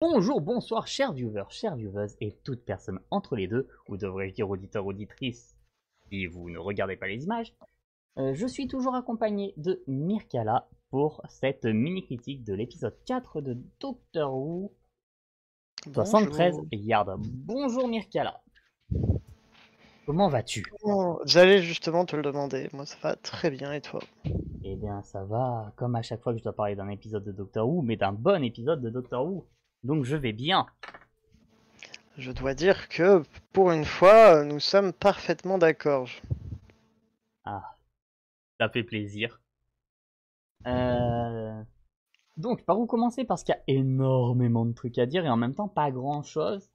Bonjour, bonsoir, chers viewers, chères viewers et toute personne entre les deux, ou devrais-je dire auditeur, auditrice, si vous ne regardez pas les images. Je suis toujours accompagné de Mirkala pour cette mini-critique de l'épisode 4 de Doctor Who 73 Bonjour. Yards. Bonjour Mirkala, comment vas-tu? J'allais justement te le demander. Moi, ça va très bien et toi? Eh bien ça va, comme à chaque fois que je dois parler d'un épisode de Doctor Who, mais d'un bon épisode de Doctor Who. Donc je vais bien. Je dois dire que pour une fois, nous sommes parfaitement d'accord. Ah, ça fait plaisir. Euh... Donc, par où commencer? Parce qu'il y a énormément de trucs à dire et en même temps pas grand chose.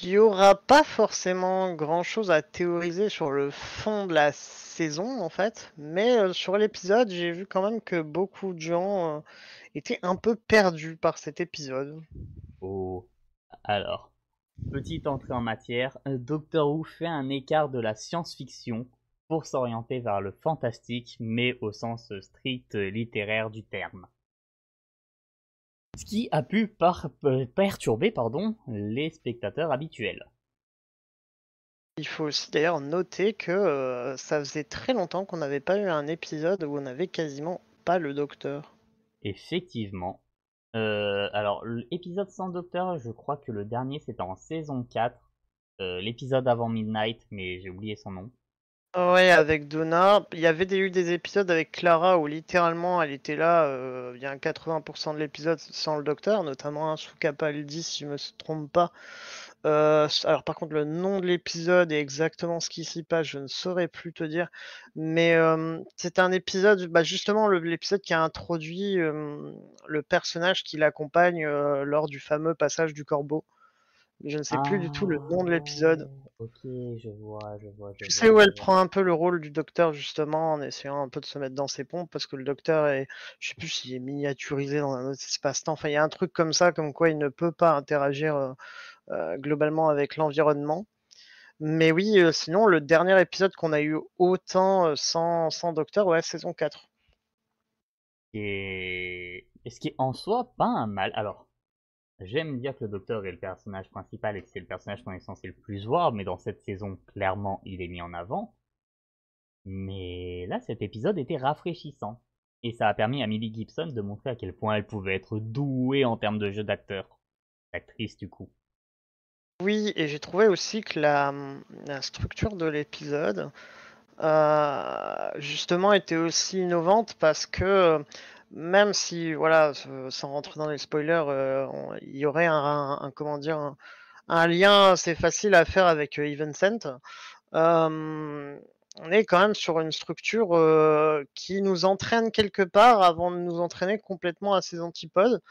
Il n'y aura pas forcément grand-chose à théoriser sur le fond de la saison, en fait, mais sur l'épisode, j'ai vu quand même que beaucoup de gens étaient un peu perdus par cet épisode. Oh, alors, petite entrée en matière. Doctor Who fait un écart de la science-fiction pour s'orienter vers le fantastique, mais au sens strict littéraire du terme. Ce qui a pu perturber les spectateurs habituels. Il faut aussi d'ailleurs noter que ça faisait très longtemps qu'on n'avait pas eu un épisode où on n'avait quasiment pas le docteur. Effectivement. Alors, l'épisode sans Docteur, je crois que le dernier c'était en saison 4. L'épisode avant Midnight, mais j'ai oublié son nom. Ouais, avec Donna, il y avait eu des épisodes avec Clara où littéralement elle était là, il y a 80% de l'épisode sans le docteur, notamment un sous Capaldi si je me trompe pas. Alors par contre le nom de l'épisode et exactement ce qui s'y passe, je ne saurais plus te dire. Mais c'est un épisode, bah, justement l'épisode qui a introduit le personnage qui l'accompagne lors du fameux passage du corbeau. Je ne sais plus du tout le Ah, nom de l'épisode. ok, je Tu vois, sais où je elle vois. prend un peu le rôle du docteur justement en essayant un peu de se mettre dans ses pompes parce que le docteur est, je sais plus s'il est miniaturisé dans un autre espace-temps. Enfin, il y a un truc comme ça, comme quoi il ne peut pas interagir globalement avec l'environnement. Mais oui, sinon le dernier épisode qu'on a eu autant sans docteur, ouais, saison 4. Et ce qui est en soi pas un mal. Alors, j'aime dire que le Docteur est le personnage principal et que c'est le personnage qu'on est censé le plus voir, mais dans cette saison, clairement, il est mis en avant. Mais là, cet épisode était rafraîchissant. Et ça a permis à Millie Gibson de montrer à quel point elle pouvait être douée en termes de jeu d'acteur. D'actrice, du coup. Oui, et j'ai trouvé aussi que la structure de l'épisode justement était aussi innovante parce que même si, voilà, sans rentrer dans les spoilers, il y aurait comment dire, un lien assez facile à faire avec Even Cent, on est quand même sur une structure qui nous entraîne quelque part avant de nous entraîner complètement à ses antipodes.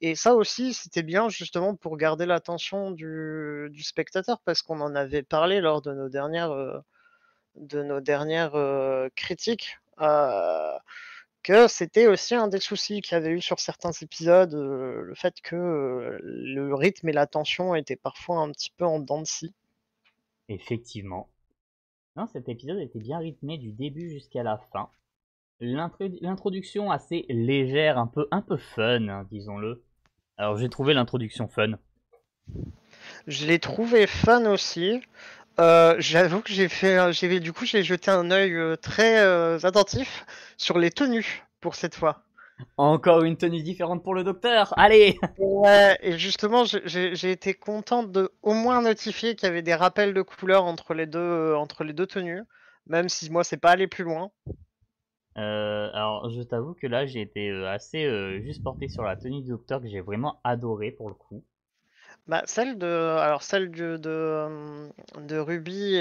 Et ça aussi, c'était bien justement pour garder l'attention du spectateur parce qu'on en avait parlé lors de nos dernières critiques, que c'était aussi un des soucis qu'il y avait eu sur certains épisodes, le fait que le rythme et la tension étaient parfois un petit peu en dents de scie. Effectivement. Non, cet épisode était bien rythmé du début jusqu'à la fin. L'introduction assez légère, un peu fun, hein, disons-le. Alors j'ai trouvé l'introduction fun. Je l'ai trouvé fun aussi. J'avoue que j'ai jeté un œil très attentif sur les tenues pour cette fois. Encore une tenue différente pour le docteur. Allez. Ouais, et justement, j'ai été contente de au moins notifier qu'il y avait des rappels de couleurs entre les deux tenues, même si moi c'est pas allé plus loin. Alors je t'avoue que là j'ai été assez juste porté sur la tenue du docteur que j'ai vraiment adoré pour le coup. Bah, celle de Ruby,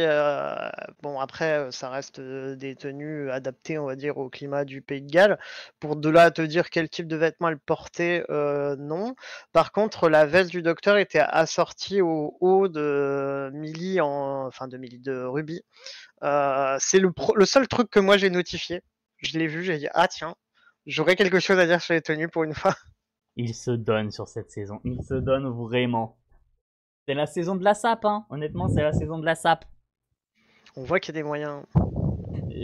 bon après, ça reste, des tenues adaptées, on va dire, au climat du Pays de Galles. Pour de là à te dire quel type de vêtements elle portait, non. Par contre, la veste du docteur était assortie au haut de de Ruby. C'est le seul truc que moi j'ai notifié. Je l'ai vu, j'ai dit: «Ah tiens, j'aurais quelque chose à dire sur les tenues pour une fois». Il se donne sur cette saison, il se donne vraiment. C'est la saison de la sape, hein. Honnêtement c'est la saison de la sape. On voit qu'il y a des moyens.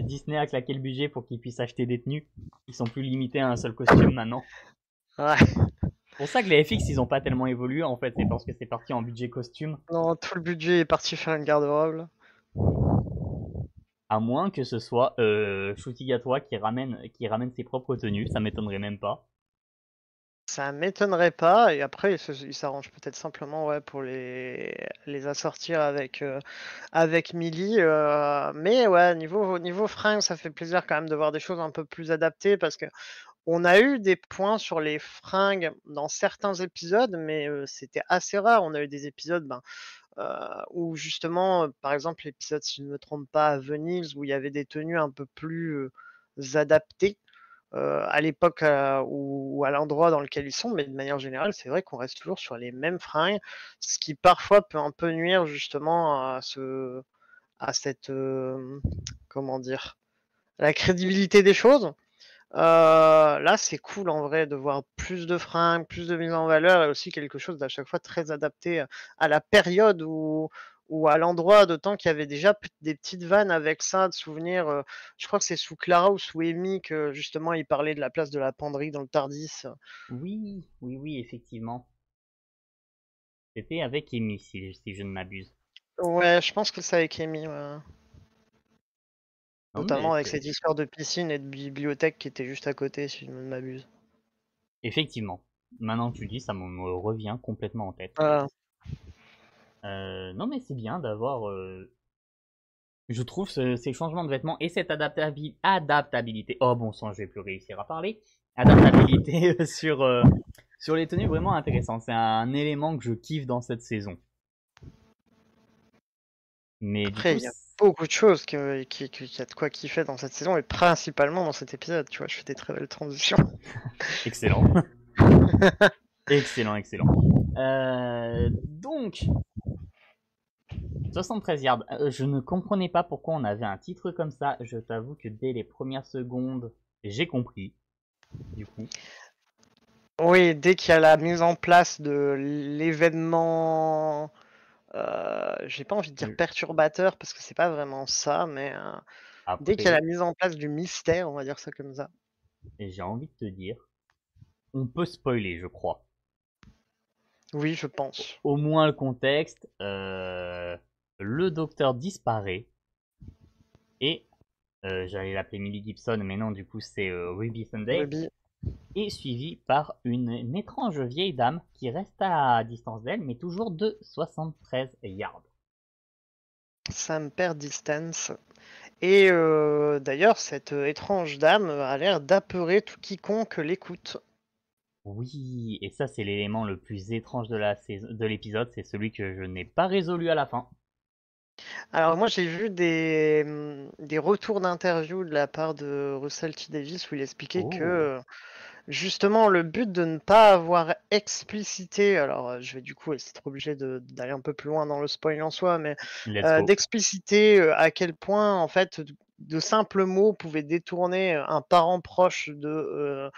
Disney a claqué le budget pour qu'ils puissent acheter des tenues. Ils sont plus limités à un seul costume maintenant. Ouais. Pour ça que les FX, ils ont pas tellement évolué, en fait. C'est parce que c'est parti en budget costume. Non, tout le budget est parti faire une garde-robe. À moins que ce soit Shooty qui ramène ses propres tenues. Ça m'étonnerait même pas. Ça m'étonnerait pas, et après il s'arrange peut-être simplement ouais, pour les assortir avec Millie. Mais ouais, niveau fringues, ça fait plaisir quand même de voir des choses un peu plus adaptées parce que on a eu des points sur les fringues dans certains épisodes, mais c'était assez rare. On a eu des épisodes où justement, par exemple, l'épisode, si je ne me trompe pas, à Venise, où il y avait des tenues un peu plus adaptées à l'époque ou à l'endroit dans lequel ils sont, mais de manière générale, c'est vrai qu'on reste toujours sur les mêmes fringues, ce qui parfois peut un peu nuire justement à cette, comment dire, la crédibilité des choses. Là, c'est cool en vrai de voir plus de fringues, plus de mise en valeur et aussi quelque chose d'à chaque fois très adapté à la période ou à l'endroit, d'autant qu'il y avait déjà des petites vannes avec ça, de souvenirs. Je crois que c'est sous Clara ou sous Amy que justement il parlait de la place de la penderie dans le Tardis. Oui, oui, oui, effectivement. C'était avec Amy, si je ne m'abuse. Ouais, je pense que c'est avec Amy, ouais. Non, mais Notamment avec cette histoire de piscine et de bibliothèque qui était juste à côté, si je ne m'abuse. effectivement. Maintenant que tu dis, ça me revient complètement en tête. Voilà. Non, mais c'est bien d'avoir, je trouve, ces changements de vêtements et cette adaptabilité. Oh bon sang, je vais plus réussir à parler. Adaptabilité sur les tenues vraiment intéressant. C'est un élément que je kiffe dans cette saison. Mais du Après, coup, il y a beaucoup de choses qui y a de quoi kiffer dans cette saison, et principalement dans cet épisode, tu vois, je fais des très belles transitions. excellent. Excellent, excellent. Donc, 73 yards. Je ne comprenais pas pourquoi on avait un titre comme ça. Je t'avoue que dès les premières secondes, j'ai compris. Du coup, Oui, dès qu'il y a la mise en place de l'événement, j'ai pas envie de dire euh, perturbateur parce que c'est pas vraiment ça, mais dès qu'il y a après, la mise en place du mystère, on va dire ça comme ça. j'ai envie de te dire, on peut spoiler, je crois. Oui, je pense. Au moins le contexte. Le docteur disparaît et j'allais l'appeler Millie Gibson, mais non, du coup c'est Ruby Sunday. Ruby, Et suivi par une étrange vieille dame qui reste à distance d'elle, mais toujours de 73 yards. Sam perd distance. Et d'ailleurs, cette étrange dame a l'air d'apeurer tout quiconque l'écoute. Oui, et ça c'est l'élément le plus étrange de l'épisode, c'est celui que je n'ai pas résolu à la fin. Alors moi j'ai vu des retours d'interview de la part de Russell T. Davies où il expliquait que Oh, justement le but de ne pas avoir explicité, alors je vais du coup être obligé d'aller un peu plus loin dans le spoil en soi, mais let's go. d'expliciter à quel point en fait de simples mots pouvaient détourner un parent proche de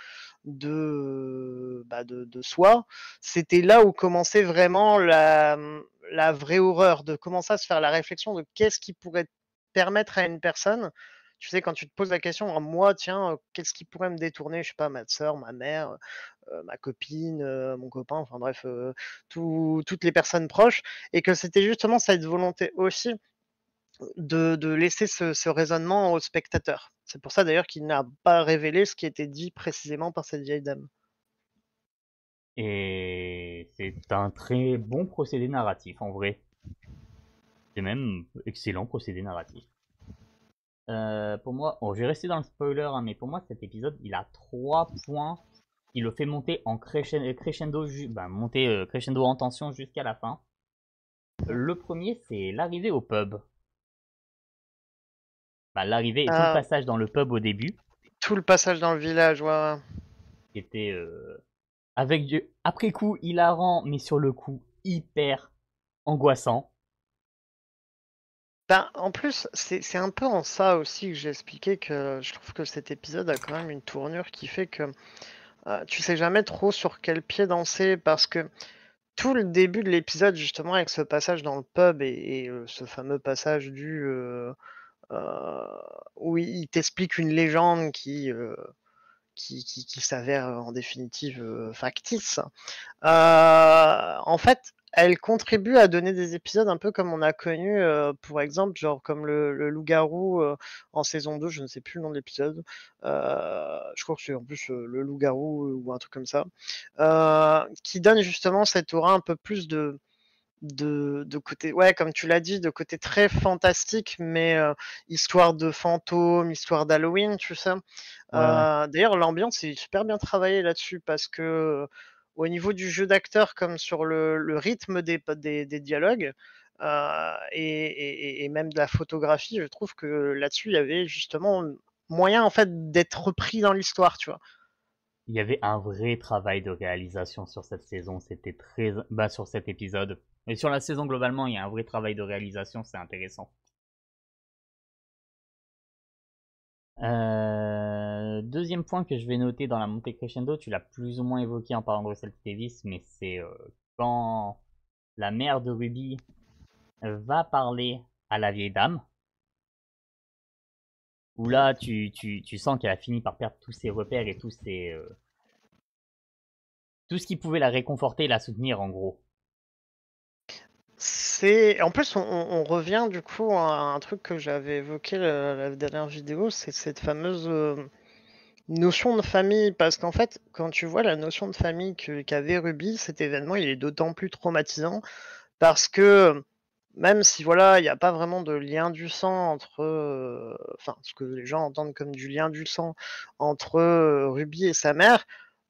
soi, c'était là où commençait vraiment la vraie horreur, de commencer à se faire la réflexion de qu'est-ce qui pourrait permettre à une personne, tu sais, quand tu te poses la question, moi, tiens, qu'est-ce qui pourrait me détourner, je sais pas, ma soeur, ma mère, ma copine, mon copain, enfin bref, toutes les personnes proches, et que c'était justement cette volonté aussi de laisser ce raisonnement au spectateur. C'est pour ça d'ailleurs qu'il n'a pas révélé ce qui était dit précisément par cette vieille dame. Et c'est un très bon procédé narratif en vrai. C'est même excellent procédé narratif. Pour moi, bon, je vais rester dans le spoiler, hein, mais pour moi cet épisode il a 3 points qui le fait monter en crescendo, monter crescendo en tension jusqu'à la fin. Le premier c'est l'arrivée au pub. L'arrivée et tout le Ah, passage dans le pub au début, tout le passage dans le village, ouais, ouais. qui était avec Dieu. Après coup hilarant, mais sur le coup hyper angoissant. Ben, en plus, c'est un peu en ça aussi que j'ai expliqué que je trouve que cet épisode a quand même une tournure qui fait que tu sais jamais trop sur quel pied danser parce que tout le début de l'épisode, justement, avec ce passage dans le pub et ce fameux passage où il t'explique une légende qui s'avère en définitive factice. En fait, elle contribue à donner des épisodes un peu comme on a connu, pour exemple, genre comme le loup-garou en saison 2, je ne sais plus le nom de l'épisode. Je crois que c'est en plus le loup-garou ou un truc comme ça, qui donne justement cette aura un peu plus de côté, ouais, comme tu l'as dit, de côté très fantastique, mais histoire de fantômes, histoire d'Halloween, tu sais. Ouais, ouais. D'ailleurs, l'ambiance est super bien travaillée là-dessus parce que au niveau du jeu d'acteur, comme sur le rythme des dialogues, et même de la photographie, je trouve que là-dessus, il y avait justement moyen en fait d'être pris dans l'histoire, tu vois. Il y avait un vrai travail de réalisation sur cette saison, c'était très... Bah, sur cet épisode. Et sur la saison globalement, il y a un vrai travail de réalisation, c'est intéressant. Deuxième point que je vais noter dans la montée crescendo, tu l'as plus ou moins évoqué en parlant de Russell T. Davies, mais c'est quand la mère de Ruby va parler à la vieille dame, où Mm. là tu sens qu'elle a fini par perdre tous ses repères et tout ce qui pouvait la réconforter et la soutenir en gros. En plus, on revient du coup à un truc que j'avais évoqué la dernière vidéo, c'est cette fameuse notion de famille. Parce qu'en fait, quand tu vois la notion de famille qu'avait Ruby, cet événement, il est d'autant plus traumatisant parce que même si voilà, il n'y a pas vraiment de lien du sang entre, enfin, ce que les gens entendent comme du lien du sang entre Ruby et sa mère,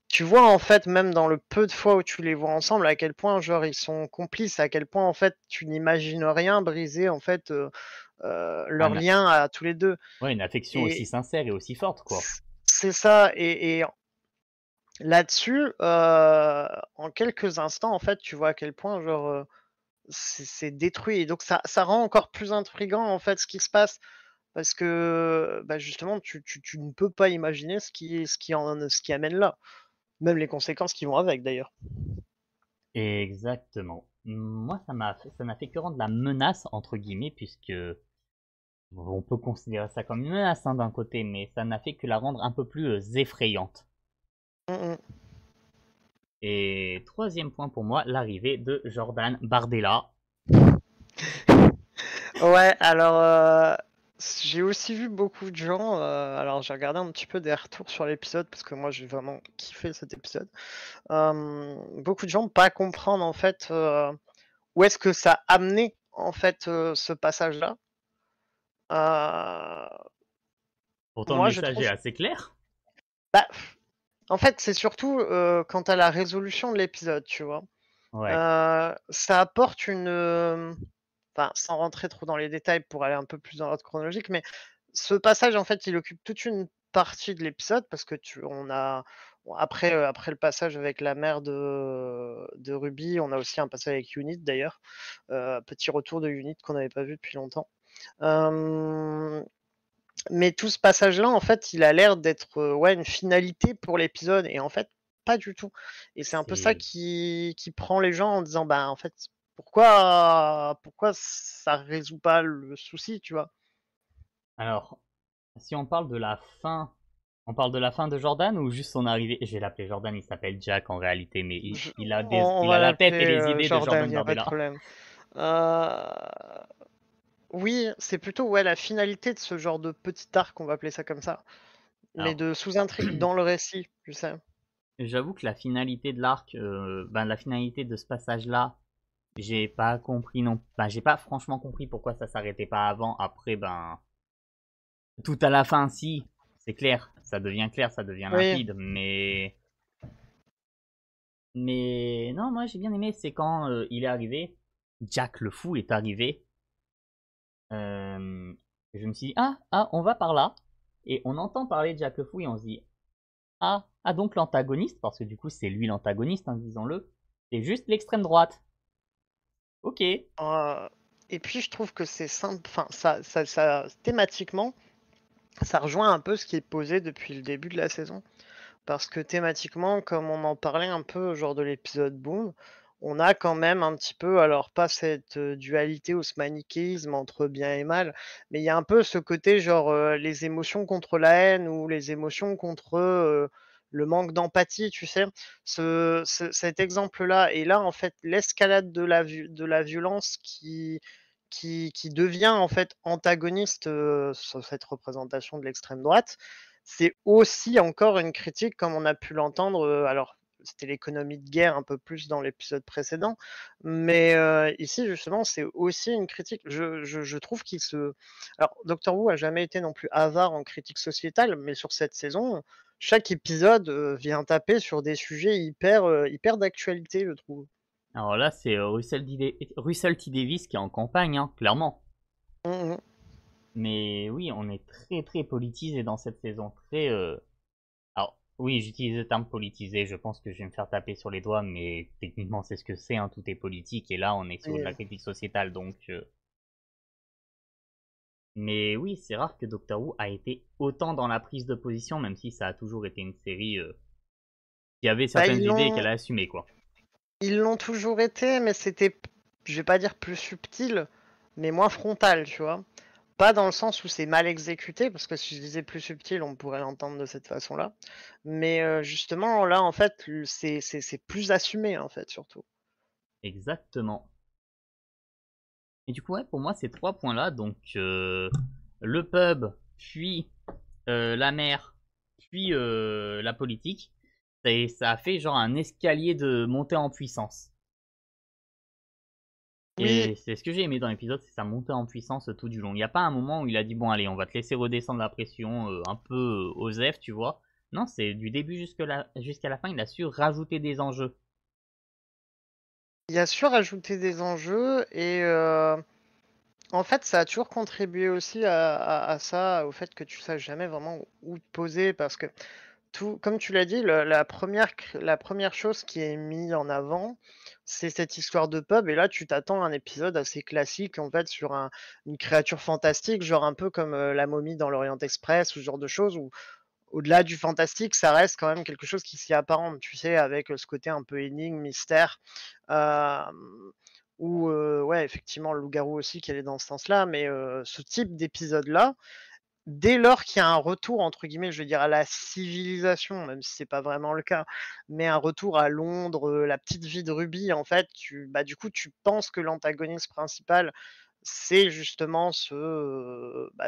tu vois en fait même dans le peu de fois où tu les vois ensemble à quel point genre ils sont complices, à quel point en fait tu n'imagines rien briser en fait leur Un, lien à tous les deux. ouais, une affection aussi Et sincère et aussi forte quoi. c'est ça. Et là-dessus, en quelques instants en fait tu vois à quel point genre c'est détruit. Et donc ça rend encore plus intriguant en fait ce qui se passe parce que bah, justement tu ne peux pas imaginer ce qui amène là, même les conséquences qui vont avec d'ailleurs. Exactement. Moi, ça n'a fait que rendre la menace entre guillemets, puisque on peut considérer ça comme une menace hein, d'un côté, mais ça n'a fait que la rendre un peu plus effrayante. Mm, Et troisième point pour moi, l'arrivée de Jordan Bardella. Ouais, alors j'ai aussi vu beaucoup de gens. Alors j'ai regardé un petit peu des retours sur l'épisode parce que moi j'ai vraiment kiffé cet épisode. Beaucoup de gens pas comprendre en fait où est-ce que ça a amené en fait ce passage-là. Euh, Pourtant, le Moi je message est trouve, assez clair. bah, en fait c'est surtout quant à la résolution de l'épisode, tu vois. Ouais. Ça apporte une, enfin sans rentrer trop dans les détails pour aller un peu plus dans l'ordre chronologique, mais ce passage, en fait, il occupe toute une partie de l'épisode parce que on a bon, après le passage avec la mère de Ruby, on a aussi un passage avec Unit d'ailleurs. Petit retour de Unit qu'on n'avait pas vu depuis longtemps. Hem, mais tout ce passage-là, en fait, il a l'air d'être, ouais, une finalité pour l'épisode et en fait, pas du tout. Et c'est un peu ça C'est. qui prend les gens en disant: «Bah, en fait, pourquoi ça résout pas le souci?» tu vois? Alors, si on parle de la fin, on parle de la fin de Jordan ou juste son arrivée? Je vais l'appeler Jordan, il s'appelle Jack en réalité, mais Je on il va a la tête et l'appeler, les idées de Jordan, Jordan il y a pas de Bardella. problème. Heu, oui, c'est plutôt, ouais, la finalité de ce genre de petit arc, on va appeler ça comme ça, mais Alors, de sous-intrigue dans le récit, tu sais? j'avoue que la finalité de l'arc, ben la finalité de ce passage-là, j'ai pas compris non, ben j'ai pas franchement compris pourquoi ça s'arrêtait pas avant. Après, ben tout à la fin, si, c'est clair, ça devient Oui. limpide, mais non, moi j'ai bien aimé, c'est quand il est arrivé, Jack le fou est arrivé. Je me suis dit on va par là, et on entend parler de Jack le fou et on se dit donc l'antagoniste, parce que du coup c'est lui l'antagoniste, hein, disons-le, c'est juste l'extrême droite. Ok. Heu et puis je trouve que c'est simple, enfin ça thématiquement, ça rejoint un peu ce qui est posé depuis le début de la saison. Parce que thématiquement, comme on en parlait un peu genre de l'épisode Boom, on a quand même un petit peu, alors pas cette, dualité ou ce manichéisme entre bien et mal, mais il y a un peu ce côté genre, les émotions contre la haine ou les émotions contre, le manque d'empathie, tu sais? Cet exemple-là et là, en fait, l'escalade de la violence qui devient, en fait, antagoniste, sur cette représentation de l'extrême droite, c'est aussi encore une critique comme on a pu l'entendre, alors c'était l'économie de guerre un peu plus dans l'épisode précédent, mais ici justement c'est aussi une critique. Je trouve qu'il se alors Doctor Who a jamais été non plus avare en critique sociétale, mais sur cette saison, chaque épisode, vient taper sur des sujets hyper d'actualité, je trouve. Alors là, c'est Russell T. Davis qui est en campagne, hein, clairement. Mmh mh. Mais oui, on est très très politisé dans cette saison. Très. Alors, oui, j'utilise le terme politisé, je pense que je vais me faire taper sur les doigts, mais techniquement, c'est ce que c'est, hein, tout est politique, et là, on est sur de la Et critique sociétale, donc. Mais oui, c'est rare que Doctor Who a été autant dans la prise de position, même si ça a toujours été une série qui avait bah, certaines idées et qu'elle a assumées, quoi. ils l'ont toujours été, mais c'était p je vais pas dire plus subtil, mais moins frontal, tu vois? Pas dans le sens où c'est mal exécuté, parce que si je disais plus subtil, on pourrait l'entendre de cette façon-là. Mais justement, là, en fait, c'est plus assumé, en fait, surtout. Exactement. Et du coup, ouais, pour moi, ces trois points-là, donc le pub, puis la mer, puis la politique, ça a fait genre un escalier de montée en puissance. Oui, Et c'est ce que j'ai aimé dans l'épisode, c'est sa montée en puissance tout du long. Il n'y a pas un moment où il a dit bon allez, on va te laisser redescendre la pression un peu osef, tu vois. Non, c'est du début jusqu'à la fin, il a su rajouter des enjeux. il a su rajouter des enjeux et en fait, ça a toujours contribué aussi à ça, au fait que tu saches jamais vraiment où te poser parce que tout comme tu l'as dit, le la première chose qui est mise en avant, c'est cette histoire de pub et là, tu t'attends à un épisode assez classique, en fait, sur une créature fantastique, genre un peu comme, la momie dans l'Orient Express ou ce genre de choses où, au-delà du fantastique, ça reste quand même quelque chose qui s'y apparente, tu sais? Avec, ce côté un peu énigme, mystère, hem, ou, ouais, effectivement, le loup-garou aussi qui allait dans ce sens-là, mais, ce type d'épisode-là, dès lors qu'il y a un retour entre guillemets, je veux dire à la civilisation, même si c'est pas vraiment le cas, mais un retour à Londres, la petite vie de Ruby en fait, du coup, tu penses que l'antagoniste principal, c'est justement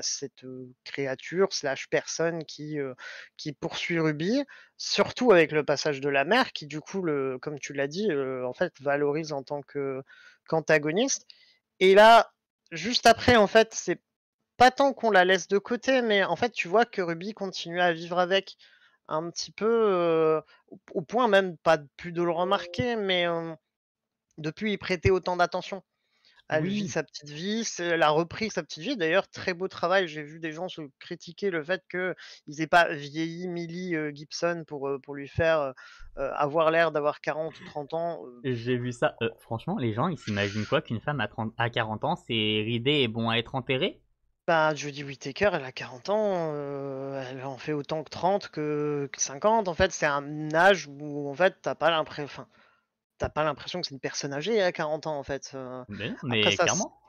cette, créature slash personne qui poursuit Ruby. Surtout avec le passage de la mère qui du coup comme tu l'as dit, en fait valorise en tant qu'antagoniste et là, juste après en fait, c'est pas tant qu'on la laisse de côté, mais en fait, tu vois que Ruby continue à vivre avec un petit peu, au point même pas de plus de le remarquer, mais, de plus y prêter autant d'attention. Elle vit Oui, sa petite vie, elle a repris sa petite vie. D'ailleurs, très beau travail. J'ai vu des gens se critiquer le fait qu'ils aient pas vieilli Millie, Gibson pour lui faire, avoir l'air d'avoir 40 ou 30 ans, j'ai vu ça. Franchement, les gens, ils s'imaginent quoi qu'une femme à 40 ans, c'est ridé et bon à être enterrée? bah, Jodie Whittaker, elle a 40 ans, elle en fait autant que 30 que 50. En fait, c'est un âge où, en fait, tu pas l'impression que c'est une personne âgée à 40 ans, en fait, Mais non, après mais clairement.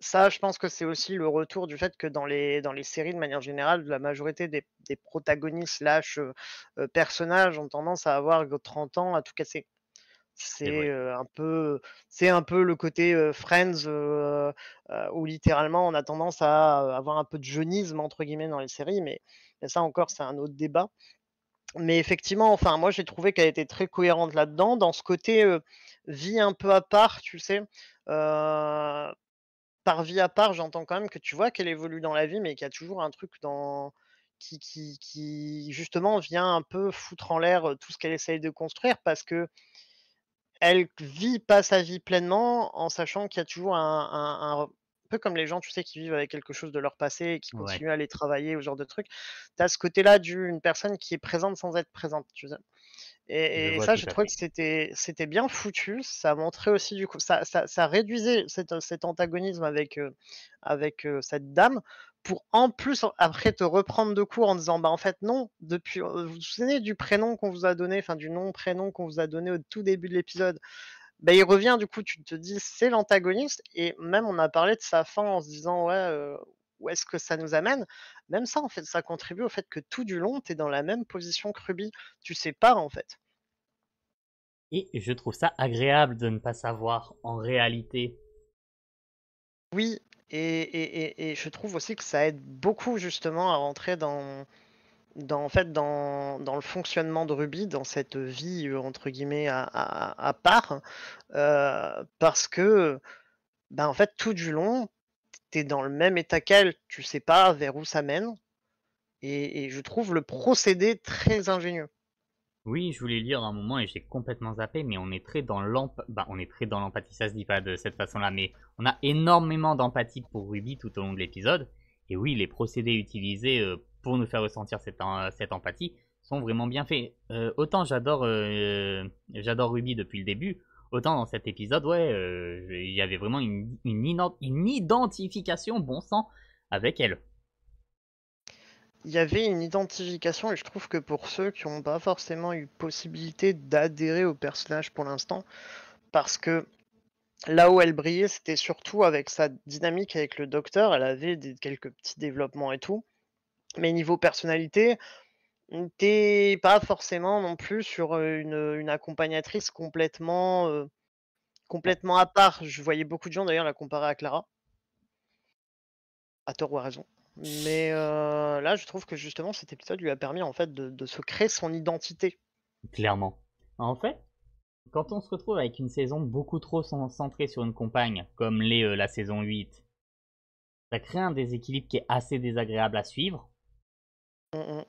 ça, je pense que c'est aussi le retour du fait que dans les séries, de manière générale, la majorité des protagonistes slash, personnages ont tendance à avoir 30 ans à tout casser. C'est vrai. C'est un peu le côté, Friends, où littéralement on a tendance à, avoir un peu de «jeunisme» entre guillemets dans les séries, mais ça encore c'est un autre débat. Mais effectivement, enfin moi j'ai trouvé qu'elle était très cohérente là-dedans, dans ce côté, vie un peu à part, tu sais? Par vie à part, j'entends quand même que tu vois qu'elle évolue dans la vie, mais qu'il y a toujours un truc qui justement vient un peu foutre en l'air, tout ce qu'elle essaye de construire parce que elle vit pas sa vie pleinement en sachant qu'il y a toujours un peu comme les gens, tu sais, qui vivent avec quelque chose de leur passé et qui Ouais, continuent à aller travailler, ou ce genre de trucs. Tu as ce côté-là d'une personne qui est présente sans être présente, tu sais? je Et vois ça, tout j'ai à trouvé que fait. c'était bien foutu. Ça montrait aussi du coup ça réduisait cet antagonisme avec cette dame pour en plus après te reprendre de court en disant: «Bah, en fait non, depuis, vous vous souvenez du prénom qu'on vous a donné, enfin du nom prénom qu'on vous a donné au tout début de l'épisode? bah, il revient du coup, tu te dis: «C'est l'antagoniste» et même on a parlé de sa fin en se disant: «Ouais, où est-ce que ça nous amène?» Même ça, en fait, ça contribue au fait que tout du long, tu es dans la même position que Ruby. Tu sais pas, en fait. Et je trouve ça agréable de ne pas savoir en réalité. Oui et je trouve aussi que ça aide beaucoup justement à rentrer en fait, dans le fonctionnement de Ruby, dans cette vie, entre guillemets «à part», parce que, bah, en fait, tout du long, tu es dans le même état qu'elle, tu sais pas vers où ça mène et je trouve le procédé très ingénieux. Oui, je voulais lire un moment et j'ai complètement zappé, mais on est très dans on est très dans l'empathie, ça se dit pas de cette façon-là, mais on a énormément d'empathie pour Ruby tout au long de l'épisode. Et oui, les procédés utilisés pour nous faire ressentir cette empathie sont vraiment bien faits. Autant j'adore Ruby depuis le début, autant dans cet épisode, ouais, il y avait vraiment une identification, bon sang, avec elle. Il y avait une identification et je trouve que pour ceux qui ont pas forcément eu possibilité d'adhérer au personnage pour l'instant, parce que là où elle brillait, c'était surtout avec sa dynamique avec le docteur. Elle avait quelques petits développements et tout. Mais niveau personnalité, t'es pas forcément non plus sur une accompagnatrice complètement à part. Je voyais beaucoup de gens d'ailleurs la comparer à Clara, à tort ou à raison. Mais là, je trouve que justement cet épisode lui a permis en fait de se créer son identité. Clairement. En fait, quand on se retrouve avec une saison beaucoup trop centrée sur une compagne, comme l'est la saison 8, ça crée un déséquilibre qui est assez désagréable à suivre. Mm, mm.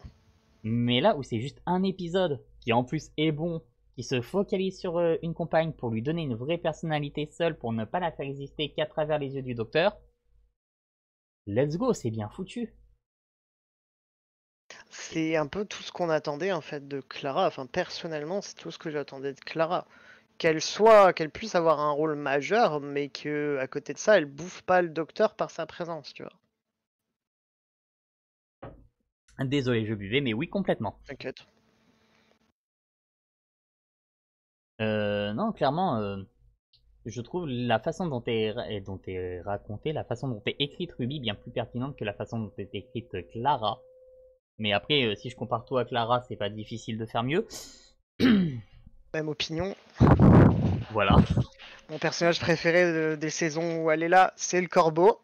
Mais là où c'est juste un épisode, qui en plus est bon, qui se focalise sur une compagne pour lui donner une vraie personnalité seule, pour ne pas la faire exister qu'à travers les yeux du docteur, let's go, c'est bien foutu. C'est un peu tout ce qu'on attendait en fait de Clara. Enfin, personnellement, c'est tout ce que j'attendais de Clara. Qu'elle puisse avoir un rôle majeur, mais que à côté de ça, elle bouffe pas le docteur par sa présence, tu vois. Désolé, je buvais, mais oui, complètement. T'inquiète. Non, clairement, je trouve la façon dont est racontée, la façon dont est écrite Ruby bien plus pertinente que la façon dont est écrite Clara. Mais après, si je compare tout à Clara, c'est pas difficile de faire mieux. Même opinion. Voilà, Mon personnage préféré des saisons où elle est là, c'est le corbeau.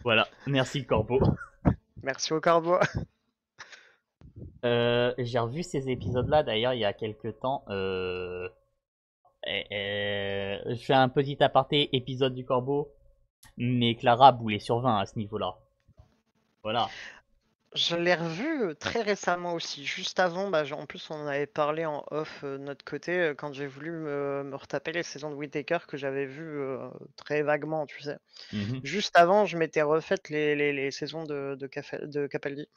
voilà. Merci Corbeau. Merci au corbeau. J'ai revu ces épisodes-là d'ailleurs il y a quelques temps. Je fais un petit aparté épisode du Corbeau, mais Clara boulait sur 20 à ce niveau-là. Voilà. Je l'ai revu très récemment aussi. Juste avant, bah, en plus, on en avait parlé en off de notre côté quand j'ai voulu me retaper les saisons de Whittaker que j'avais vues très vaguement, tu sais. Mhm. Juste avant, je m'étais refait les saisons de Capaldi.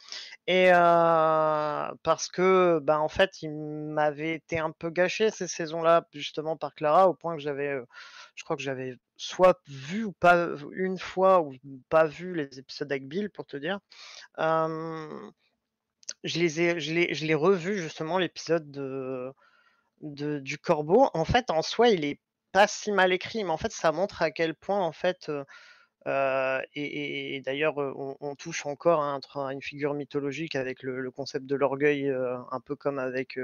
Et parce que, bah, en fait, il m'avait été un peu gâché ces saisons-là, justement par Clara, au point que je crois que j'avais soit vu ou pas une fois ou pas vu les épisodes avec Bill, pour te dire. Hem, je l'ai revu justement l'épisode du corbeau. En fait, en soi, il est pas si mal écrit, mais en fait, ça montre à quel point, en fait, et d'ailleurs, on touche encore à une figure mythologique avec le concept de l'orgueil, un peu comme avec,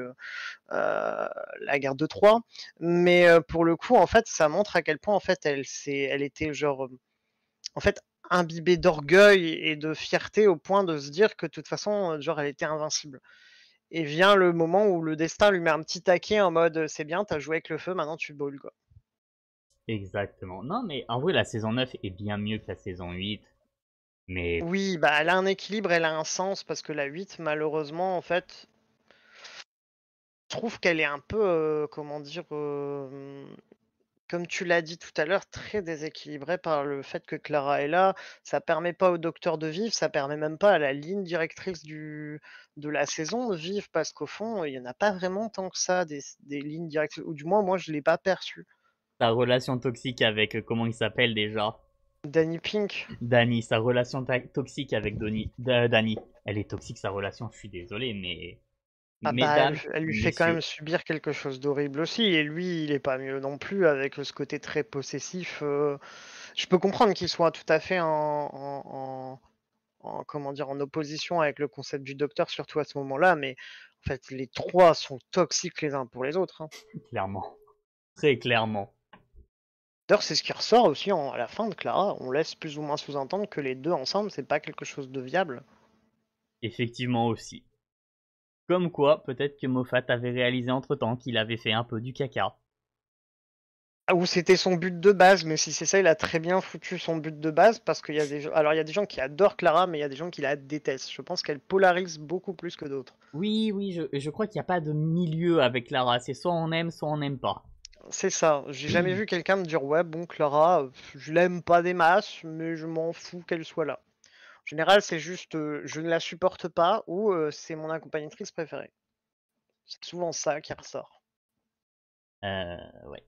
la guerre de Troie. Mais, pour le coup, en fait, ça montre à quel point, en fait, elle était genre, en fait, imbibée d'orgueil et de fierté au point de se dire que de toute façon, genre, elle était invincible. Et vient le moment où le destin lui met un petit taquet en mode: «C'est bien, tu as joué avec le feu, maintenant tu brûles, quoi». Exactement. Non, mais en vrai, la saison 9 est bien mieux que la saison 8. Mais Oui, bah, elle a un équilibre, elle a un sens parce que la 8 malheureusement, en fait, je trouve qu'elle est un peu, comment dire? Comme tu l'as dit tout à l'heure, très déséquilibrée par le fait que Clara est là. Ça permet pas au docteur de vivre, ça permet même pas à la ligne directrice de la saison de vivre parce qu'au fond, il y en a pas vraiment tant que ça des lignes directrices ou du moins moi je l'ai pas perçu. sa relation toxique avec, comment il s'appelle déjà? Danny Pink, Danny, sa relation toxique avec Danny, elle est toxique sa relation, je suis désolé, mais Ah bah, elle, Mesdames, elle lui fait quand messieurs, même subir quelque chose d'horrible aussi, et lui, il est pas mieux non plus avec ce côté très possessif. Je peux comprendre qu'il soit tout à fait comment dire, en opposition avec le concept du docteur, surtout à ce moment-là, mais en fait, les trois sont toxiques les uns pour les autres, hein. clairement, très clairement. D'ailleurs, c'est ce qui ressort aussi à la fin de Clara. On laisse plus ou moins sous-entendre que les deux ensemble, c'est pas quelque chose de viable. Effectivement aussi. Comme quoi, peut-être que Moffat avait réalisé entre-temps qu'il avait fait un peu du caca. Ah, ou c'était son but de base, mais si c'est ça, il a très bien foutu son but de base parce qu'il y a des gens... Alors, il y a des gens qui adorent Clara, mais il y a des gens qui la détestent. Je pense qu'elle polarise beaucoup plus que d'autres. Oui, oui, je crois qu'il n'y a pas de milieu avec Lara. C'est soit on n'aime pas. C'est ça. J'ai jamais vu quelqu'un me dire ouais, bon, Clara, je l'aime pas des masses, mais je m'en fous qu'elle soit là. En général, c'est juste je ne la supporte pas ou c'est mon accompagnatrice préférée. C'est souvent ça qui ressort. Ouais,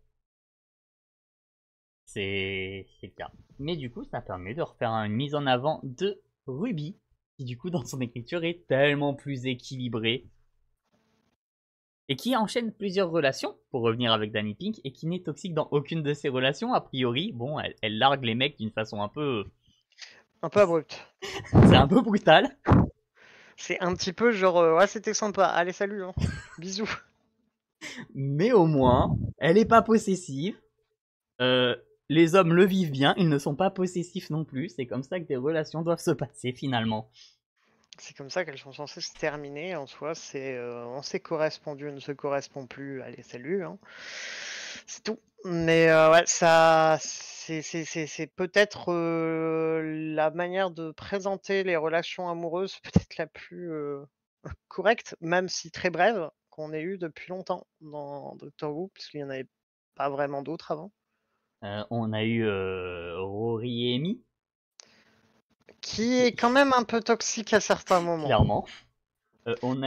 c'est le cas. Mais du coup, ça permet de refaire une mise en avant de Ruby, qui du coup, dans son écriture, est tellement plus équilibrée. Et qui enchaîne plusieurs relations, pour revenir avec Danny Pink, et qui n'est toxique dans aucune de ses relations. A priori, bon, elle largue les mecs d'une façon un peu... Un peu abrupt. C'est un peu brutal. C'est un petit peu genre ouais, c'était sympa. Allez, salut, hein. Bisous. Mais au moins, elle est pas possessive. Euh, les hommes le vivent bien, ils ne sont pas possessifs non plus. C'est comme ça que des relations doivent se passer finalement. C'est comme ça qu'elles sont censées se terminer en soi. C'est on s'est correspondu, on ne se correspond plus. Allez, salut, hein. C'est tout. Mais ouais, ça, c'est peut-être la manière de présenter les relations amoureuses peut-être la plus correcte, même si très brève, qu'on ait eu depuis longtemps dans Doctor Who, puisqu'il n'y en avait pas vraiment d'autres avant. On a eu Rory et Amy, Qui est quand même un peu toxique à certains moments. clairement.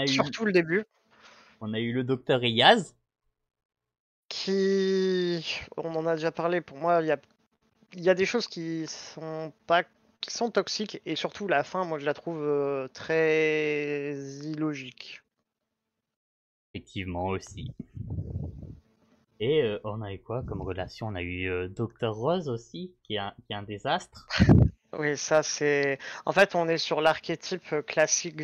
Surtout le début. On a eu le docteur et Yaz. On en a déjà parlé, pour moi, il y a des choses qui sont pas qui sont toxiques et surtout la fin, moi je la trouve très illogique. Effectivement aussi. Et on a eu quoi comme relation? On a eu Docteur Rose aussi, qui est un désastre. Oui, ça c'est. En fait, on est sur l'archétype classique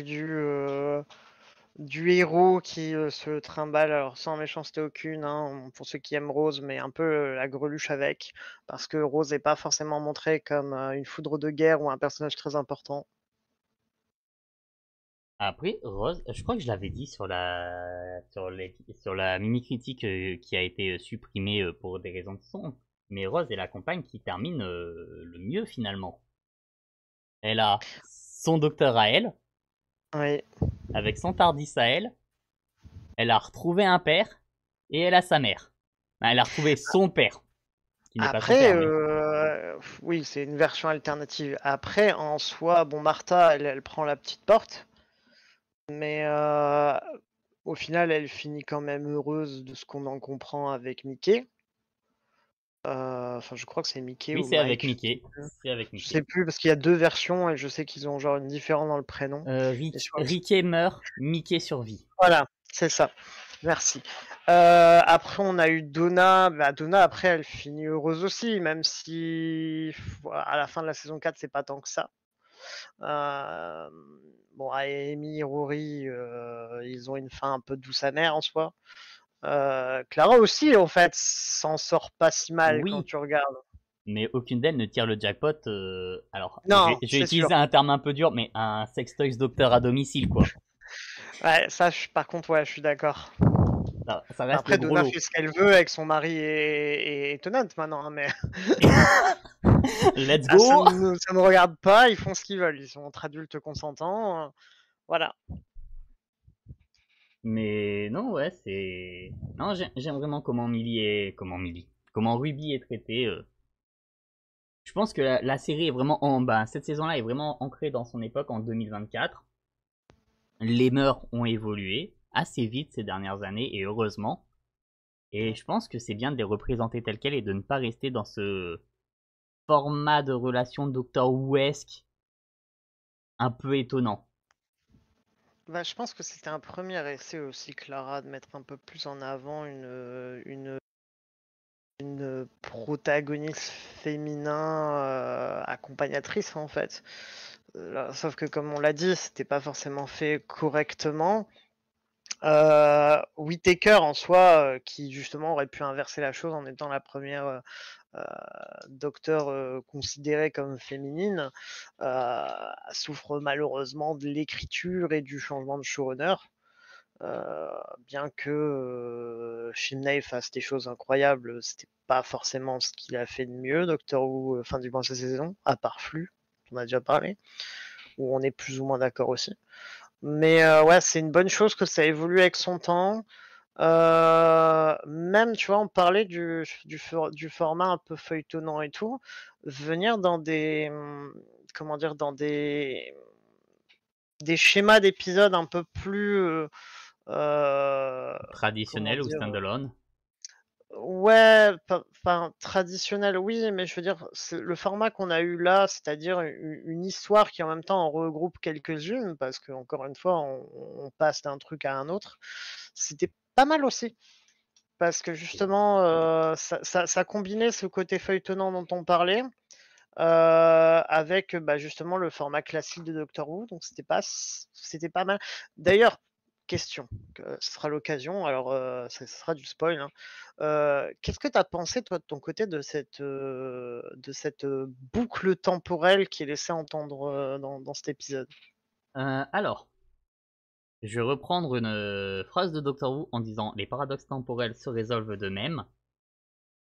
du héros qui se trimballe, alors sans méchanceté aucune, hein, pour ceux qui aiment Rose, mais un peu la greluche avec, parce que Rose n'est pas forcément montrée comme une foudre de guerre ou un personnage très important. Après, Rose, je crois que je l'avais dit sur la mini-critique qui a été supprimée pour des raisons de son, mais Rose est la compagne qui termine le mieux finalement. Elle a son docteur à elle, Oui. avec son Tardis à elle, elle a retrouvé un père, et elle a sa mère. Enfin, elle a retrouvé son père, qui n'est pas son Après, père, mais... oui, c'est une version alternative. Après, en soi, bon, Martha, elle prend la petite porte, mais au final, elle finit quand même heureuse de ce qu'on en comprend avec Mickey. Enfin, je crois que c'est Mickey Oui, ou c'est avec Mike. Mickey. C'est avec Je sais Mickey. plus parce qu'il y a deux versions et je sais qu'ils ont genre une différence dans le prénom. Et sur le- Ricky meurt, Mickey survit. Voilà, c'est ça. Merci. Après, on a eu Donna. Bah, Donna, après, elle finit heureuse aussi, même si à la fin de la saison 4, c'est pas tant que ça. Bon, Amy et Rory, ils ont une fin un peu douce amère en soi. Clara aussi, en fait, s'en sort pas si mal quand Oui, tu regardes. mais aucune d'elles ne tire le jackpot. Alors, Non, je vais c'est sûr. utiliser un terme un peu dur, mais un sextoys docteur à domicile, quoi. Ouais, ça, par contre, ouais, je suis d'accord. Ça reste le Après, gros Donna lot. fait ce qu'elle veut avec son mari et étonnante maintenant, hein, mais Let's ah, ça go! ne me regarde pas, ils font ce qu'ils veulent, ils sont entre adultes consentants, voilà. Mais non, ouais, c'est... Non, j'aime vraiment comment Millie est... Comment Millie? Comment Ruby est traitée. Je pense que la série est vraiment en... Bah, cette saison-là est vraiment ancrée dans son époque en 2024. Les mœurs ont évolué assez vite ces dernières années, et heureusement. Et je pense que c'est bien de les représenter telles quelles et de ne pas rester dans ce format de relation Doctor Who-esque un peu étonnant. Bah, je pense que c'était un premier essai aussi, Clara, de mettre un peu plus en avant une protagoniste féminin accompagnatrice en fait. Sauf que comme on l'a dit, c'était pas forcément fait correctement. Whittaker en soi, qui justement aurait pu inverser la chose en étant la première docteur considérée comme féminine, souffre malheureusement de l'écriture et du changement de showrunner. Bien que Chimney fasse des choses incroyables, c'était pas forcément ce qu'il a fait de mieux, Doctor Who, fin du moins cette saison, à part Flux, on a déjà parlé, où on est plus ou moins d'accord aussi. Mais ouais, c'est une bonne chose que ça évolue avec son temps. Même, tu vois, on parlait du format un peu feuilletonnant et tout, venir dans des, comment dire, dans des schémas d'épisodes un peu plus, comment Traditionnel ou dire, standalone? ouais, enfin, traditionnel, oui, mais je veux dire, le format qu'on a eu là, c'est-à-dire une histoire qui en même temps en regroupe quelques-unes, parce que encore une fois, on passe d'un truc à un autre, c'était pas mal aussi. Parce que justement, ça combinait ce côté feuilletonnant dont on parlait, avec, bah, justement le format classique de Doctor Who, donc c'était pas mal. D'ailleurs, question, ce sera l'occasion, alors, ça sera du spoil, hein. Qu'est-ce que tu as pensé toi de ton côté de cette boucle temporelle qui est laissée entendre, dans cet épisode? Alors, je vais reprendre une phrase de Doctor Who en disant les paradoxes temporels se résolvent d'eux-mêmes.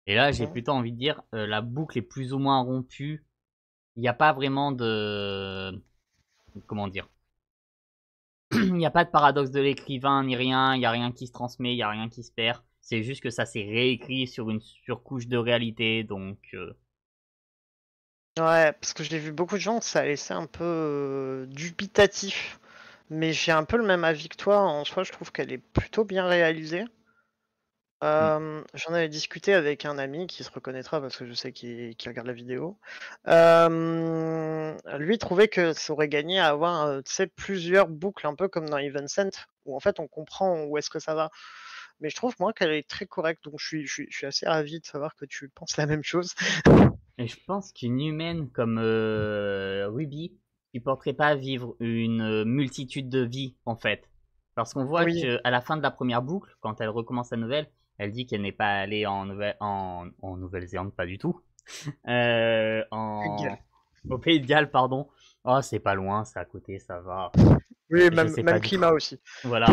Et là, j'ai Mmh. plutôt envie de dire la boucle est plus ou moins rompue. Il n'y a pas vraiment de comment dire. Il n'y a pas de paradoxe de l'écrivain ni rien. Il n'y a rien qui se transmet, il n'y a rien qui se perd. C'est juste que ça s'est réécrit sur une surcouche de réalité, donc Ouais, parce que j'ai vu beaucoup de gens, ça a laissé un peu, dubitatif. Mais j'ai un peu le même avis que toi. En soi, je trouve qu'elle est plutôt bien réalisée. hmm. J'en avais discuté avec un ami qui se reconnaîtra parce que je sais qu'il regarde la vidéo. Lui trouvait que ça aurait gagné à avoir, tu sais, plusieurs boucles, un peu comme dans Even Sent, où en fait on comprend où est-ce que ça va. Mais je trouve moi qu'elle est très correcte, donc je suis assez ravi de savoir que tu penses la même chose. Et je pense qu'une humaine comme Ruby supporterait pas vivre une multitude de vies, en fait. Parce qu'on voit Oui, qu'à la fin de la première boucle, quand elle recommence la nouvelle, elle dit qu'elle n'est pas allée en Nouvelle-Zélande, pas du tout. égal. Au Pays de Galles, pardon. Oh, c'est pas loin, c'est à côté, ça va. Oui, Je même, sais pas même du tout. climat aussi. Voilà.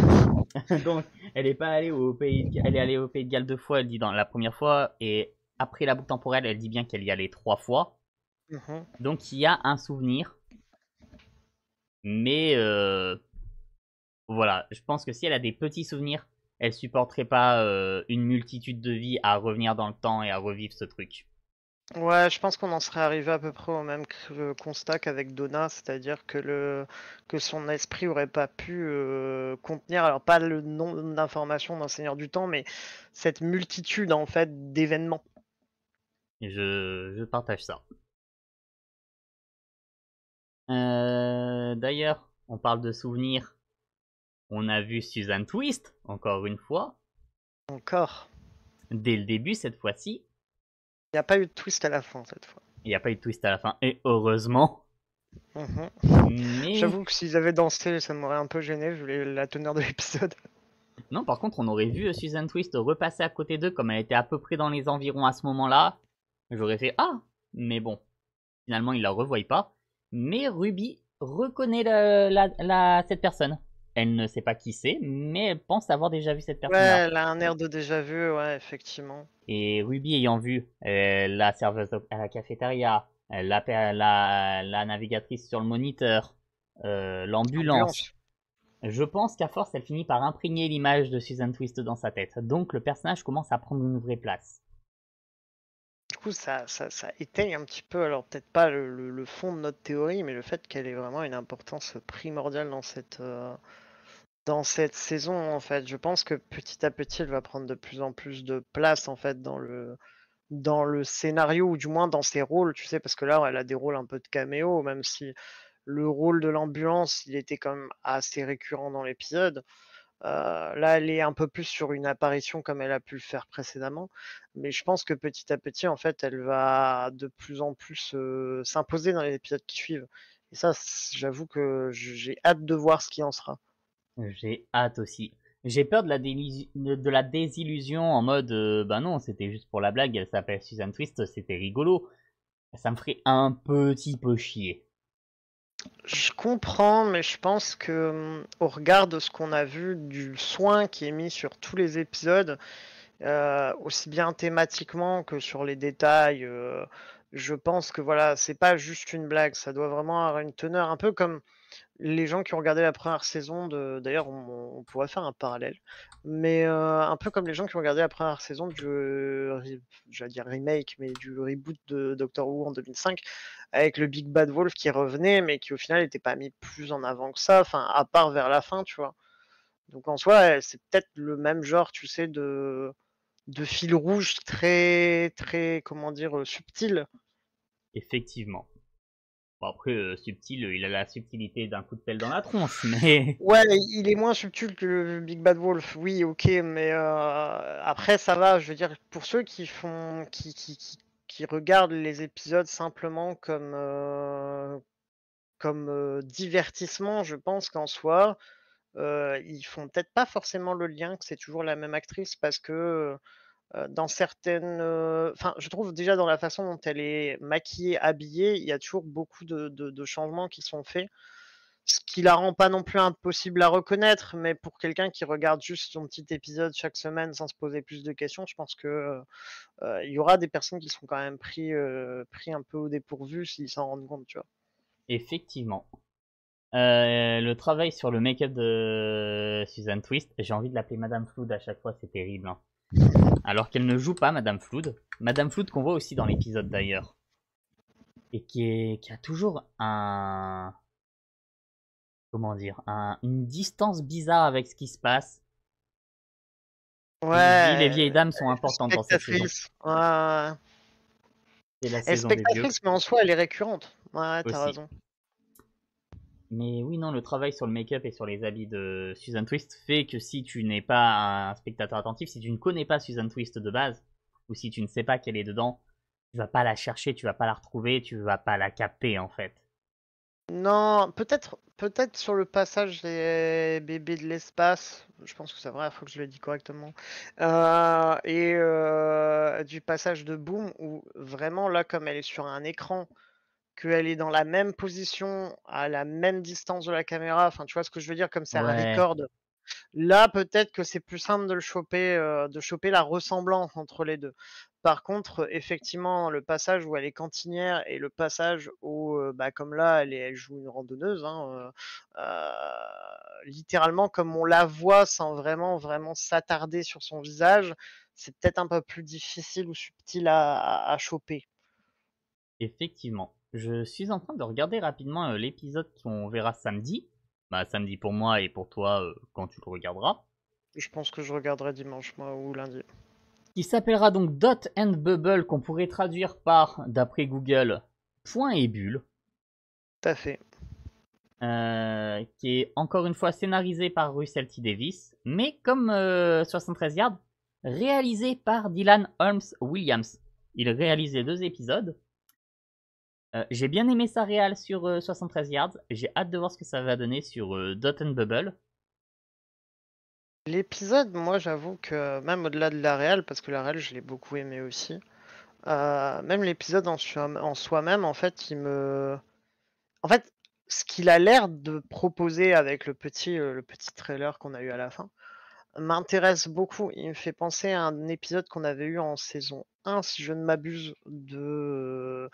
Donc, elle est pas allée au elle est allée au Pays de Galles 2 fois, elle dit dans la première fois, et après la boucle temporelle, elle dit bien qu'elle y allait 3 fois. Mhm. Donc il y a un souvenir, mais voilà, je pense que si elle a des petits souvenirs, elle supporterait pas une multitude de vies à revenir dans le temps et à revivre ce truc. Ouais, je pense qu'on en serait arrivé à peu près au même constat qu'avec Donna, c'est-à-dire que son esprit aurait pas pu contenir, alors pas le nombre d'informations d'un Seigneur du Temps, mais cette multitude en fait d'événements. Je partage ça. D'ailleurs, on parle de souvenirs. On a vu Susan Twist, encore une fois, Encore. dès le début cette fois-ci. Il n'y a pas eu de twist à la fin cette fois. Il n'y a pas eu de twist à la fin, et heureusement. Mhm. Mais J'avoue que s'ils avaient dansé, ça m'aurait un peu gêné, vu la teneur de l'épisode. non, par contre, on aurait vu Susan Twist repasser à côté d'eux comme elle était à peu près dans les environs à ce moment-là. J'aurais fait ah, mais bon, finalement il la revoit pas. Mais Ruby reconnaît cette personne. Elle ne sait pas qui c'est, mais elle pense avoir déjà vu cette Ouais, personne-là. elle a un air de déjà vu, ouais, effectivement. Et Ruby ayant vu la serveuse à la cafétéria, la navigatrice sur le moniteur, l'ambulance, Ambulance. je pense qu'à force, elle finit par imprégner l'image de Susan Twist dans sa tête. Donc le personnage commence à prendre une vraie place. Du coup, ça étaye un petit peu, alors peut-être pas le fond de notre théorie, mais le fait qu'elle ait vraiment une importance primordiale dans cette saison, en fait. Je pense que petit à petit, elle va prendre de plus en plus de place, en fait, dans le scénario, ou du moins dans ses rôles, tu sais, parce que là, elle a des rôles un peu de caméo, même si le rôle de l'ambulance, il était quand même assez récurrent dans l'épisode. Là, elle est un peu plus sur une apparition comme elle a pu le faire précédemment, mais je pense que petit à petit, en fait, elle va de plus en plus s'imposer dans les épisodes qui suivent. Et ça, j'avoue que j'ai hâte de voir ce qui en sera. J'ai hâte aussi. J'ai peur de de la désillusion en mode bah non, c'était juste pour la blague, elle s'appelle Susan Twist, c'était rigolo. Ça me ferait un petit peu chier. Je comprends, mais je pense que au regard de ce qu'on a vu, du soin qui est mis sur tous les épisodes, aussi bien thématiquement que sur les détails, je pense que voilà, c'est pas juste une blague, ça doit vraiment avoir une teneur, un peu comme les gens qui ont regardé la première saison de. D'ailleurs, on pourrait faire un parallèle, mais un peu comme les gens qui ont regardé la première saison j'allais dire remake, mais du reboot de Doctor Who en 2005, avec le Big Bad Wolf qui revenait, mais qui au final n'était pas mis plus en avant que ça, enfin, à part vers la fin, tu vois. Donc en soi, c'est peut-être le même genre, tu sais, de fil rouge très, très, comment dire, subtil. Effectivement. Bon, après, subtil, il a la subtilité d'un coup de pelle dans la tronche, mais Ouais, il est moins subtil que le Big Bad Wolf, oui, ok, mais après ça va, je veux dire, pour ceux qui font, qui regardent les épisodes simplement comme divertissement, je pense qu'en soi, ils font peut-être pas forcément le lien que c'est toujours la même actrice parce que dans certaines, enfin, je trouve déjà dans la façon dont elle est maquillée, habillée, il y a toujours beaucoup de changements qui sont faits. Ce qui la rend pas non plus impossible à reconnaître, mais pour quelqu'un qui regarde juste son petit épisode chaque semaine sans se poser plus de questions, je pense que il y aura des personnes qui seront quand même pris un peu au dépourvu s'ils s'en rendent compte, tu vois. effectivement. Le travail sur le make-up de Susan Twist, j'ai envie de l'appeler Madame Flood à chaque fois, c'est terrible, hein. Alors qu'elle ne joue pas Madame Flood. Madame Flood qu'on voit aussi dans l'épisode d'ailleurs. Et qui a toujours un, comment dire, une distance bizarre avec ce qui se passe. Je me dis, les Ouais, vieilles dames sont importantes dans cette saison. spectatrice. Ouais, ouais, ouais. C'est la Elle est saison des vieux spectatrice, mais en soi, elle est récurrente. Ouais, t'as aussi. raison. Mais oui, non, le travail sur le make-up et sur les habits de Susan Twist fait que si tu n'es pas un spectateur attentif, si tu ne connais pas Susan Twist de base, ou si tu ne sais pas qu'elle est dedans, tu vas pas la chercher, tu vas pas la retrouver, tu vas pas la capter en fait. Non, peut-être sur le passage des bébés de l'espace, je pense que c'est vrai, il faut que je le dise correctement, et du passage de Boom où vraiment là, comme elle est sur un écran, qu'elle est dans la même position, à la même distance de la caméra, enfin, tu vois ce que je veux dire? Comme c'est un Ouais, record. Là, peut-être que c'est plus simple de choper la ressemblance entre les 2. Par contre, effectivement, le passage où elle est cantinière et le passage où, bah, comme là, elle joue une randonneuse, hein, littéralement comme on la voit sans vraiment, vraiment s'attarder sur son visage, c'est peut-être un peu plus difficile ou subtil à choper. effectivement. Je suis en train de regarder rapidement l'épisode qu'on verra samedi. Bah, samedi pour moi et pour toi quand tu le regarderas. Je pense que je regarderai dimanche, moi, ou lundi. Qui s'appellera donc Dot and Bubble, qu'on pourrait traduire par, d'après Google, point et bulle. Tout à fait. Qui est encore une fois scénarisé par Russell T. Davis, mais comme 73 Yards, réalisé par Dylan Holmes Williams. Il réalise les 2 épisodes. J'ai bien aimé sa réal sur 73 Yards. J'ai hâte de voir ce que ça va donner sur Dot and Bubble. L'épisode, moi, j'avoue que même au-delà de la réal, parce que la réal, je l'ai beaucoup aimé aussi. Même l'épisode en soi-même, en fait, en fait, ce qu'il a l'air de proposer avec le petit trailer qu'on a eu à la fin, m'intéresse beaucoup. Il me fait penser à un épisode qu'on avait eu en saison 1, si je ne m'abuse, de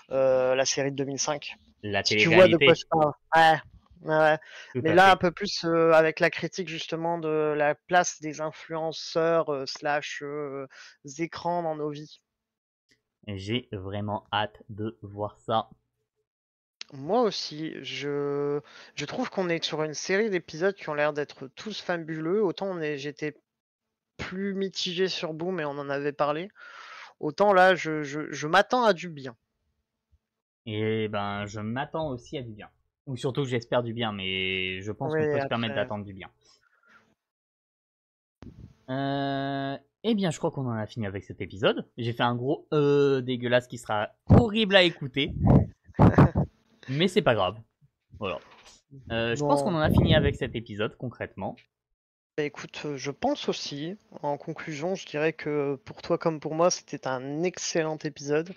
la série de 2005. La Si tu vois de quoi télé-réalité, je parle. Ouais, ouais, ouais. tout Mais à là, un fait. peu plus avec la critique justement de la place des influenceurs slash écrans dans nos vies. J'ai vraiment hâte de voir ça. Moi aussi, je trouve qu'on est sur une série d'épisodes qui ont l'air d'être tous fabuleux. Autant j'étais plus mitigé sur Boom et on en avait parlé. Autant là, je m'attends à du bien. Et ben, je m'attends aussi à du bien. Ou surtout que j'espère du bien, mais je pense Oui, qu'on peut se permettre après. d'attendre du bien. Eh bien, je crois qu'on en a fini avec cet épisode. J'ai fait un gros dégueulasse qui sera horrible à écouter, mais c'est pas grave. Voilà. Je pense qu'on Non. en a fini avec cet épisode, concrètement. Bah, écoute, je pense aussi. En conclusion, je dirais que pour toi comme pour moi, c'était un excellent épisode.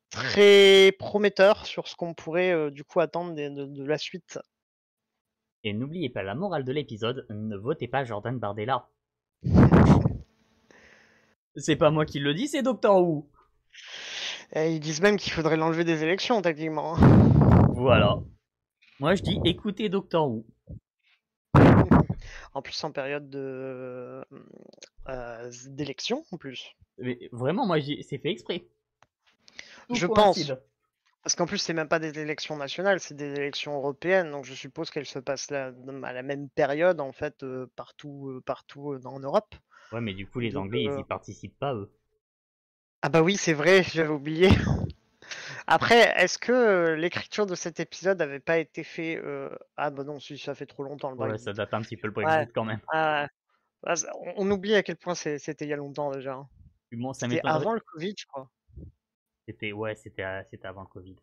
Très prometteur sur ce qu'on pourrait du coup attendre de la suite. Et n'oubliez pas la morale de l'épisode, ne votez pas Jordan Bardella. C'est pas moi qui le dis, c'est Doctor Who. Et ils disent même qu'il faudrait l'enlever des élections, techniquement. Hein. Voilà. Moi, je dis écoutez Doctor Who. En plus, en période d'élection, en plus. Mais vraiment, moi, c'est fait exprès. Tout Je pense. coïncide. Parce qu'en plus, c'est même pas des élections nationales, c'est des élections européennes. Donc, je suppose qu'elles se passent là, à la même période, en fait, partout en Europe. Ouais, mais du coup, les Donc, Anglais, ils y participent pas, eux. ah bah oui, c'est vrai, j'avais oublié. Après, est-ce que l'écriture de cet épisode avait pas été fait ah bah non, si ça fait trop longtemps le Ouais, ça Brexit. date un petit peu le Ouais, Brexit quand même. ouais. Ah, on oublie à quel point c'était il y a longtemps déjà. Hein. Puis bon, ça C'était m'étonnerait. avant le Covid, je crois. C'était avant le Covid.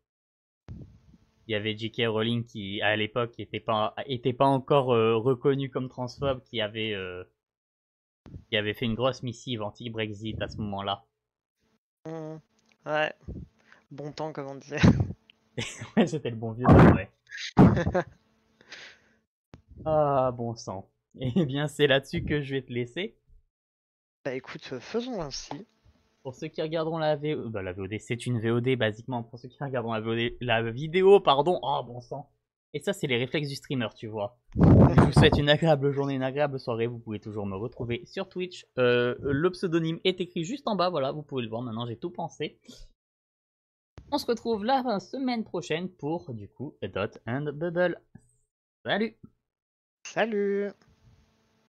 Il y avait J.K. Rowling qui, à l'époque, était pas encore reconnu comme transphobe, qui avait fait une grosse missive anti-Brexit à ce moment-là. Mhm. Ouais, bon temps comme on disait. Ouais, c'était le bon vieux temps, ouais. Ah, bon sang. Eh bien, c'est là-dessus que je vais te laisser. Bah écoute, faisons ainsi. Pour ceux qui regarderont la VOD, c'est une VOD, basiquement. Pour ceux qui regarderont la VOD, la vidéo, pardon. Oh, bon sang. Et ça, c'est les réflexes du streamer, tu vois. Je vous souhaite une agréable journée, une agréable soirée. Vous pouvez toujours me retrouver sur Twitch. Le pseudonyme est écrit juste en bas, voilà, vous pouvez le voir. Maintenant, j'ai tout pensé. On se retrouve la semaine prochaine pour, du coup, Dot and Bubble. Salut! Salut!